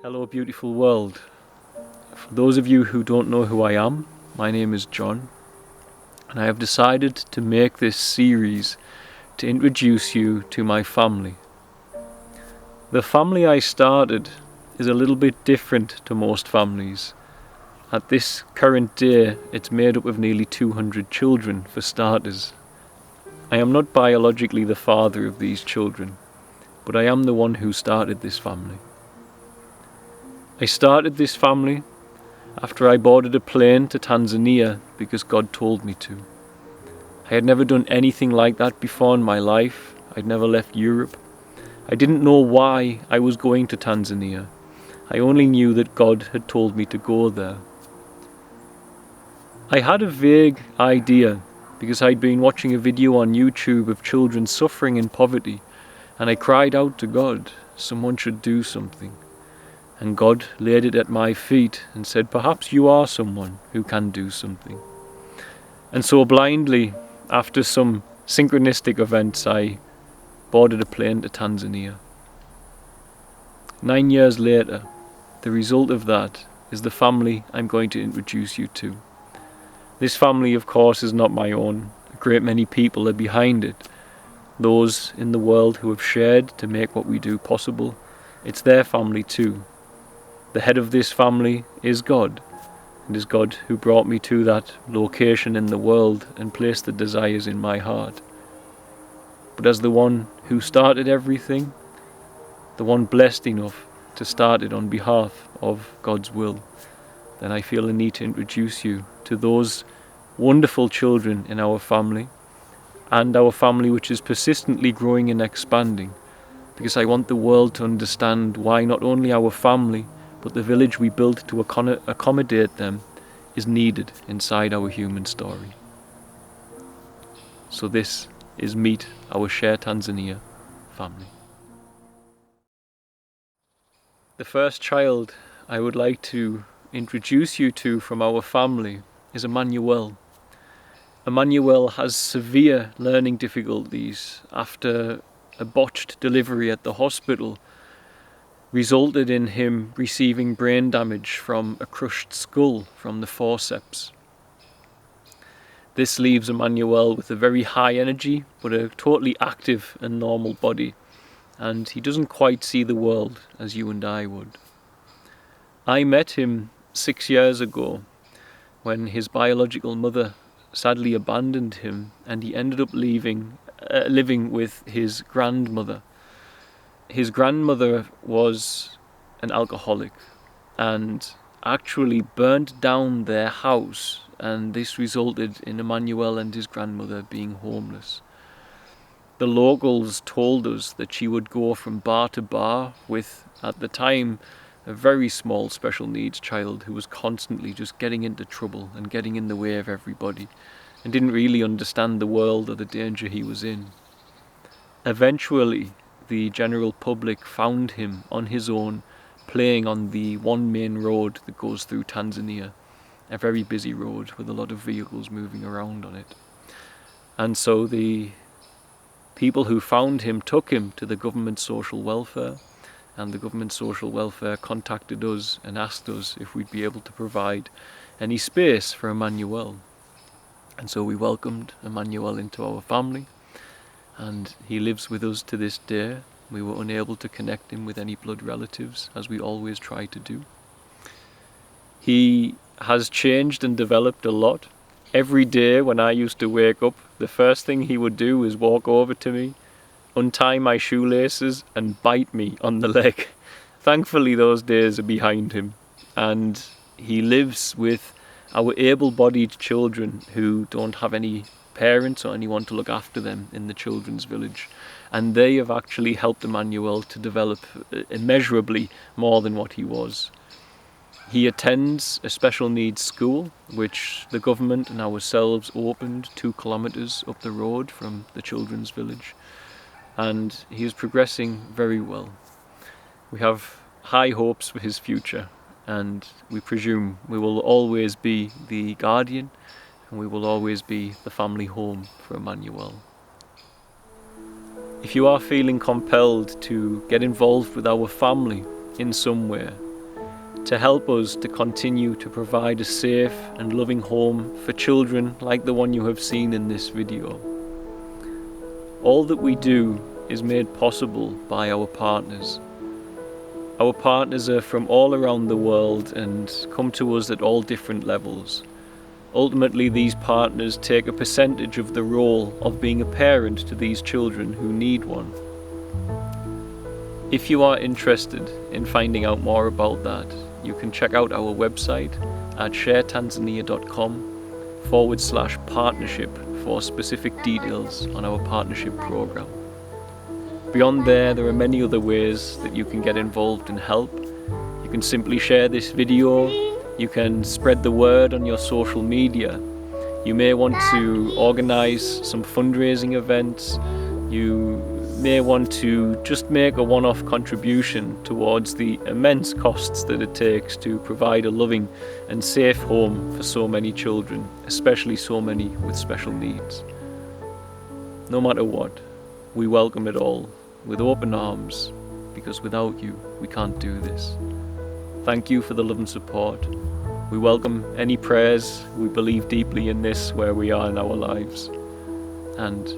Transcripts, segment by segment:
Hello beautiful world. For those of you who don't know who I am, my name is John, and I have decided to make this series to introduce you to my family. The family I started is a little bit different to most families. At this current day, it's made up of nearly 200 children for starters. I am not biologically the father of these children, but I am the one who started this family. I started this family after I boarded a plane to Tanzania because God told me to. I had never done anything like that before in my life. I'd never left Europe. I didn't know why I was going to Tanzania. I only knew that God had told me to go there. I had a vague idea because I'd been watching a video on YouTube of children suffering in poverty, and I cried out to God, someone should do something. And God laid it at my feet and said, perhaps you are someone who can do something. And so blindly, after some synchronistic events, I boarded a plane to Tanzania. 9 years later, the result of that is the family I'm going to introduce you to. This family, of course, is not my own. A great many people are behind it. Those in the world who have shared to make what we do possible. It's their family too. The head of this family is God, and is God who brought me to that location in the world and placed the desires in my heart. But as the one who started everything, the one blessed enough to start it on behalf of God's will, then I feel a need to introduce you to those wonderful children in our family, and our family which is persistently growing and expanding, because I want the world to understand why not only our family, but the village we built to accommodate them is needed inside our human story. So this is Meet Our Share Tanzania family. The first child I would like to introduce you to from our family is Emmanuel. Emmanuel has severe learning difficulties after a botched delivery at the hospital resulted in him receiving brain damage from a crushed skull from the forceps. This leaves Emmanuel with a very high energy but a totally active and normal body, and he doesn't quite see the world as you and I would. I met him 6 years ago when his biological mother sadly abandoned him and he ended up living with his grandmother. His grandmother was an alcoholic and actually burnt down their house, and this resulted in Emmanuel and his grandmother being homeless. The locals told us that she would go from bar to bar with, at the time, a very small special needs child who was constantly just getting into trouble and getting in the way of everybody and didn't really understand the world or the danger he was in. Eventually, the general public found him on his own, playing on the one main road that goes through Tanzania, a very busy road with a lot of vehicles moving around on it. And so the people who found him took him to the government social welfare, and the government social welfare contacted us and asked us if we'd be able to provide any space for Emmanuel. And so we welcomed Emmanuel into our family, and he lives with us to this day. We were unable to connect him with any blood relatives, as we always try to do. He has changed and developed a lot. Every day when I used to wake up, the first thing he would do is walk over to me, untie my shoelaces and bite me on the leg. Thankfully those days are behind him, and he lives with our able-bodied children who don't have any parents or anyone to look after them in the children's village, and they have actually helped Emmanuel to develop immeasurably more than what he was. He attends a special needs school which the government and ourselves opened 2 kilometers up the road from the children's village, and he is progressing very well. We have high hopes for his future, and we presume we will always be the guardian and we will always be the family home for Emmanuel. If you are feeling compelled to get involved with our family in some way, to help us to continue to provide a safe and loving home for children like the one you have seen in this video. All that we do is made possible by our partners. Our partners are from all around the world and come to us at all different levels. Ultimately, these partners take a percentage of the role of being a parent to these children who need one. If you are interested in finding out more about that, you can check out our website at sharetanzania.com/partnership for specific details on our partnership program. Beyond there are many other ways that you can get involved and help. You can simply share this video, you can spread the word on your social media, you may want to organize some fundraising events, you may want to just make a one-off contribution towards the immense costs that it takes to provide a loving and safe home for so many children, especially so many with special needs. No matter what, we welcome it all with open arms, because without you, we can't do this. Thank you for the love and support. We welcome any prayers. We believe deeply in this where we are in our lives. And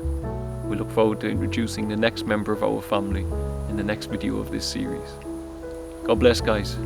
we look forward to introducing the next member of our family in the next video of this series. God bless, guys.